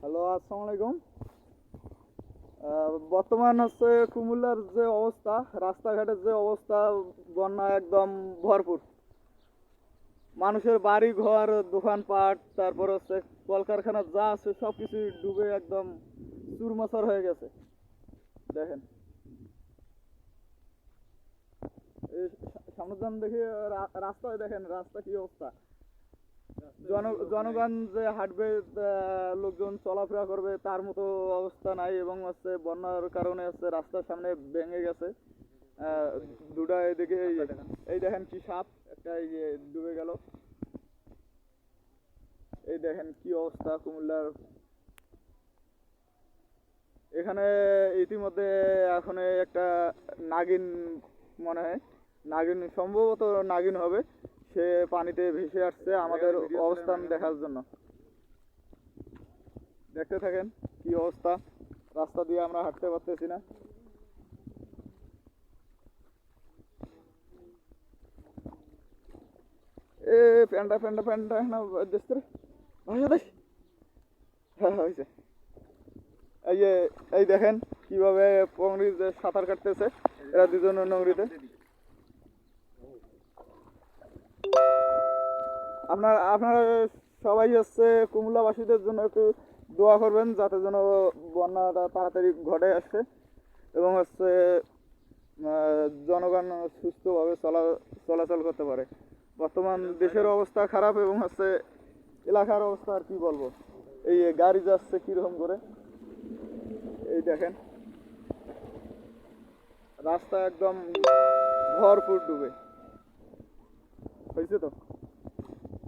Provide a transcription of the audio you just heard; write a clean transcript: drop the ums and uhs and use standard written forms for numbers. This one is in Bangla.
হ্যালো, আসসালামু আলাইকুম। বর্তমান হচ্ছে কুমিল্লার যে অবস্থা, রাস্তাঘাটের যে অবস্থা, বন্যা একদম ভরপুর। মানুষের বাড়ি ঘর, দোকানপাট, তারপর হচ্ছে কলকারখানা যা আছে সব কিছু ডুবে একদম চুরমাচার হয়ে গেছে। দেখেন, এই সামনে যান দেখি, রাস্তায় দেখেন রাস্তা কি অবস্থা। জনগণ যে হাঁটবে, লোকজন চলাফেরা করবে তার মতো অবস্থা নাই, এবং হচ্ছে বন্যার কারণে হচ্ছে রাস্তার সামনে ভেঙে গেছে। আহ, দুটা এদিকে এই দেখেন কি সাপ, একটা এই যে ডুবে গেল। এই দেখেন কি অবস্থা কুমিল্লার। এখানে ইতিমধ্যে এখন একটা নাগিন, মনে হয় নাগিন, সম্ভবত নাগিন হবে, সে পানিতে ভেসে আসছে আমাদের অবস্থান দেখার জন্য। দেখতে থাকেন কি অবস্থা, রাস্তা দিয়ে আমরা হাঁটতে পারতেছি না। এ প্যান্ডা প্যান্ডা প্যান্ডা না দেশ রে, ভাষা দেশ। হ্যাঁ হ্যাঁ, হয়েছে। এই যে এই দেখেন কিভাবে পংরিতে সাঁতার কাটতেছে এরা দুজন নংরিতে। আপনারা সবাই হচ্ছে কুমিল্লাবাসীদের জন্য একটু দোয়া করবেন, যাতে যেন বন্যাটা তাড়াতাড়ি ঘটে আসে, এবং হচ্ছে জনগণ সুস্থভাবে চলাচল করতে পারে। বর্তমান দেশের অবস্থা খারাপ, এবং হচ্ছে এলাকার অবস্থা আর কি বলবো। এই গাড়ি যাচ্ছে কিরকম করে, এই দেখেন রাস্তা একদম ভরপুর ডুবে। হয়েছে তো।